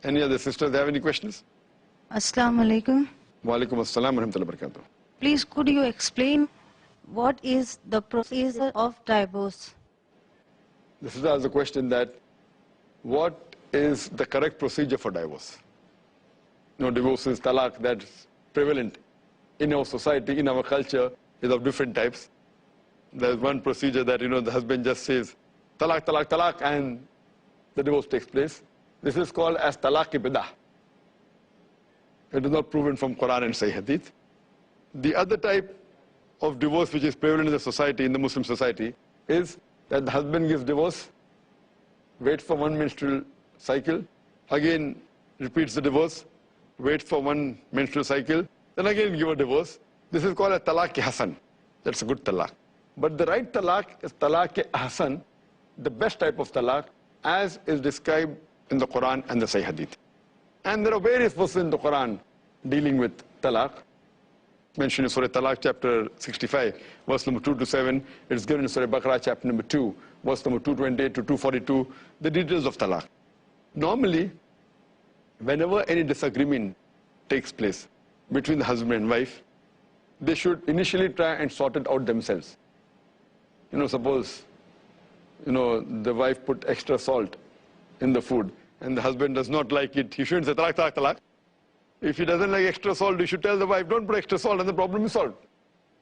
Any other sisters have any questions? Assalamu alaikum. Wa alaikum assalam wa rahmatullahi wa barakatuh. Please, could you explain what is the procedure of divorce? This is the question that what is the correct procedure for divorce? Divorce is talaq that's prevalent in our society, in our culture, is of different types. There's one procedure that, the husband just says, talaq, talaq, talaq, and the divorce takes place. This is called as talaq-i-bidah. It is not proven from Quran and Sahih Hadith. The other type of divorce which is prevalent in the society, in the Muslim society, is that the husband gives divorce, waits for one menstrual cycle, again repeats the divorce, waits for one menstrual cycle, then again give a divorce. This is called a talaq-i-hasan. That's a good talaq. But the right talaq is talaq-i-hasan, the best type of talaq, as is described in the Quran and the Sahih Hadith. And there are various verses in the Quran dealing with talaq. Mentioned in Surah Talaq, chapter 65, verse number 2 to 7. It's given in Surah Baqarah, chapter number 2, verse number 228 to 242, the details of talaq. Normally, whenever any disagreement takes place between the husband and wife, they should initially try and sort it out themselves. Suppose, the wife put extra salt in the food and the husband does not like it, he shouldn't say talaq, talaq, talaq. If he doesn't like extra salt, you should tell the wife, don't put extra salt and the problem is solved.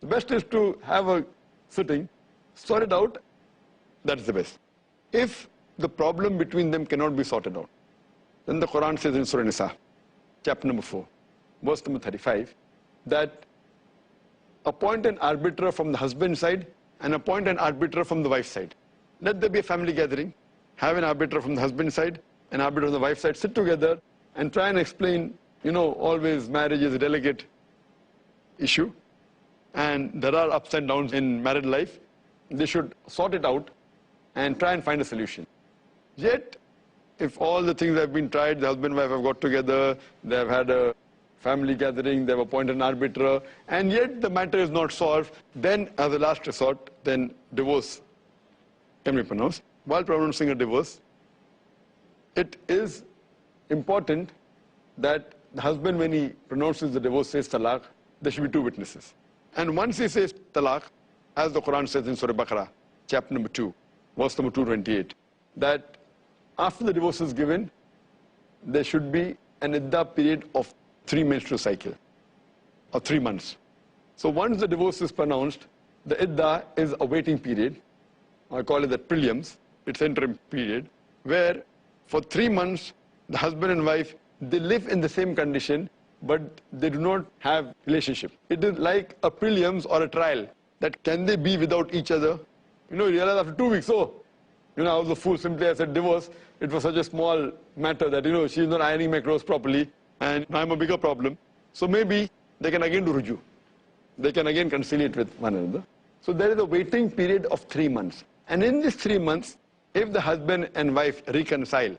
The best is to have a sitting, sort it out, that's the best. If the problem between them cannot be sorted out, then the Quran says in Surah Nisa, chapter number 4, verse number 35, that appoint an arbiter from the husband's side and appoint an arbiter from the wife's side. Let there be a family gathering, have an arbiter from the husband's side, an arbiter from the wife's side, sit together and try and explain. Always marriage is a delicate issue and there are ups and downs in married life. They should sort it out and try and find a solution. Yet, if all the things have been tried, the husband and wife have got together, they have had a family gathering, they have appointed an arbiter, and yet the matter is not solved, then as a last resort, then divorce can be pronounced. While pronouncing a divorce, it is important that the husband, when he pronounces the divorce, says talaq, there should be two witnesses. And once he says talaq, as the Quran says in Surah Baqarah, chapter number 2, verse number 228, that after the divorce is given, there should be an iddah period of 3 menstrual cycle, or 3 months. So once the divorce is pronounced, the iddah is a waiting period, I call it the prelims, it's interim period, where for 3 months, the husband and wife, they live in the same condition, but they do not have relationship. It is like a prelims or a trial, that can they be without each other? You realize after 2 weeks, I was a fool, simply I said divorce. It was such a small matter that, she's not ironing my clothes properly, and I'm a bigger problem. So maybe they can again do ruju. They can again conciliate with one another. So there is a waiting period of 3 months. And in these 3 months, if the husband and wife reconcile,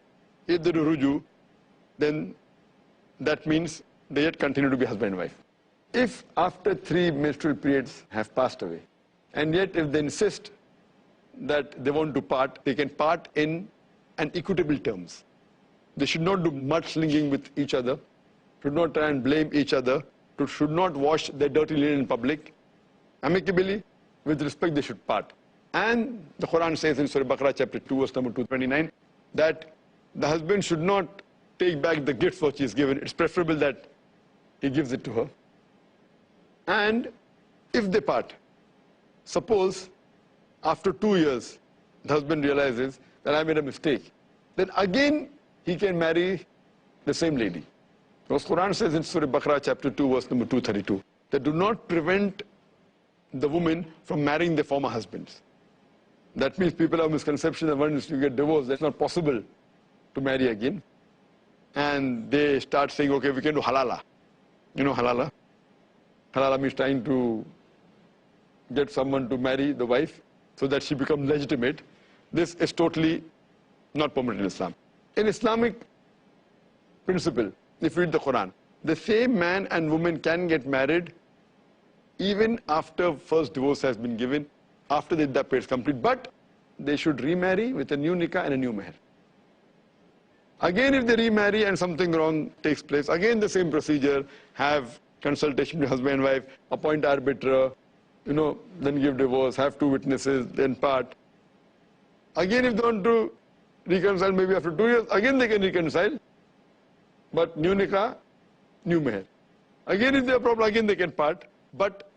if they do ruju, then that means they yet continue to be husband and wife. If after 3 menstrual periods have passed away, and yet if they insist that they want to part, they can part in an equitable terms. They should not do mudslinging with each other, should not try and blame each other, should not wash their dirty linen in public. Amicably, with respect, they should part. And the Quran says in Surah Baqarah, chapter 2, verse number 229, that the husband should not take back the gifts which he is given. It's preferable that he gives it to her. And if they part, suppose after 2 years, the husband realizes that I made a mistake, then again he can marry the same lady. Because Quran says in Surah Baqarah, chapter 2, verse number 232, that do not prevent the women from marrying their former husbands. That means people have misconception that once you get divorced, that's not possible to marry again. And they start saying, okay, we can do halala. Halala? Halala means trying to get someone to marry the wife so that she becomes legitimate. This is totally not permitted in Islam. In Islamic principle, if you read the Quran, the same man and woman can get married even after first divorce has been given, after the iddah period is complete, but they should remarry with a new nikah and a new meher. Again, if they remarry and something wrong takes place, again the same procedure, have consultation with husband and wife, appoint arbiter, then give divorce, have 2 witnesses, then part. Again, if they want to reconcile maybe after 2 years, again they can reconcile. But new nikah, new meher. Again, if they have a problem, again they can part. But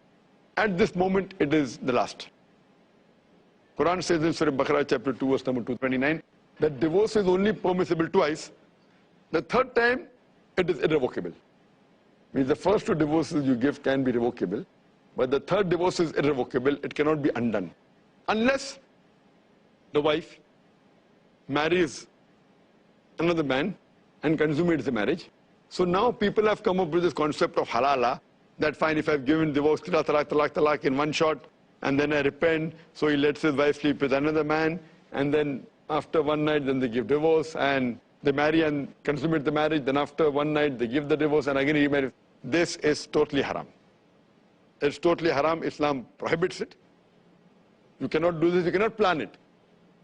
at this moment, it is the last. Quran says in Surah Baqarah chapter 2, verse number 229, that divorce is only permissible twice. The third time, it is irrevocable. Means the first 2 divorces you give can be revocable, but the third divorce is irrevocable. It cannot be undone. Unless the wife marries another man and consummates the marriage. So now people have come up with this concept of halala, that fine, if I've given divorce, talaq, talaq, talaq in one shot, and then I repent, so he lets his wife sleep with another man, and then after one night, then they give divorce, and they marry and consummate the marriage, then after one night, they give the divorce, and again remarry. This is totally haram. It's totally haram. Islam prohibits it. You cannot do this, you cannot plan it.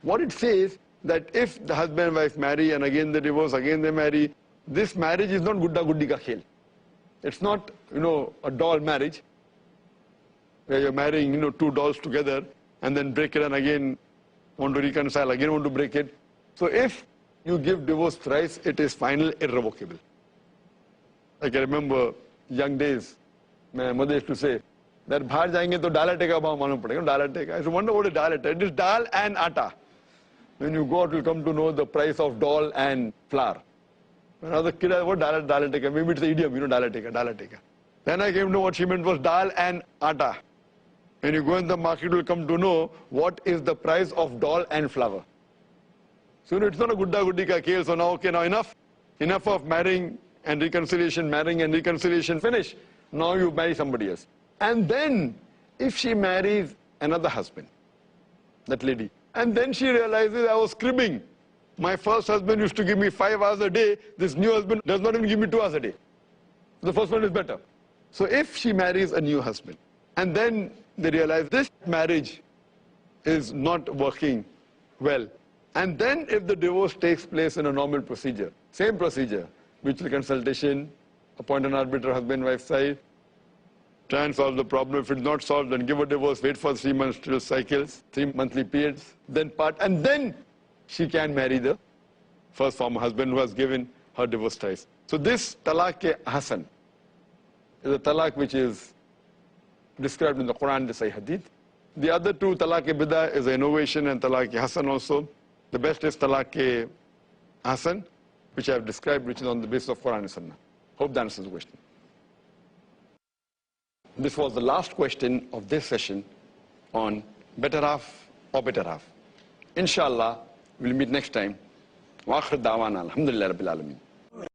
What it says, that if the husband and wife marry, and again they divorce, again they marry, this marriage is not gudda guddi ka khel. It's not, a doll marriage, where you're marrying, 2 dolls together, and then break it and again want to reconcile, again want to break it. So if you give divorce thrice, it is final, irrevocable. Like I remember young days, my mother used to say, that bahar jayenge to dal aate ka bhav malum padega, dal aate ka. I wonder what is dal aate. It is dal and atta. When you go out, you'll come to know the price of dal and flour. When I was a kid, I what dal aate ka. Maybe it's the idiom, dal aate ka, dal aate ka. Then I came to know what she meant was dal and atta. When you go in the market, you'll come to know what is the price of dal and flour. So it's not a gudda guddi ka khel. So now, okay, now enough. Enough of marrying and reconciliation, finish. Now you marry somebody else. And then, if she marries another husband, that lady, and then she realizes I was cribbing. My first husband used to give me 5 hours a day. This new husband does not even give me 2 hours a day. The first one is better. So if she marries a new husband, and then they realize this marriage is not working well, and then if the divorce takes place in a normal procedure, same procedure, mutual consultation, appoint an arbiter, husband-wife side, try and solve the problem. If it's not solved, then give a divorce, wait for 3 menstrual cycles, 3 monthly periods, then part, and then she can marry the first former husband who has given her divorce twice. So this talaq-e-hasan is a talaq which is described in the Quran, the Sahih Hadith. The other 2, talaq-e-bid'ah is an innovation, and talaq-e-hasan also. The best is talaq-e-hasan, which I have described, which is on the basis of Quran and Sunnah. Hope that answers the question. This was the last question of this session on better half or better half. Inshallah, we'll meet next time. Wa akhir da'wana alhamdulillah rabbil alameen.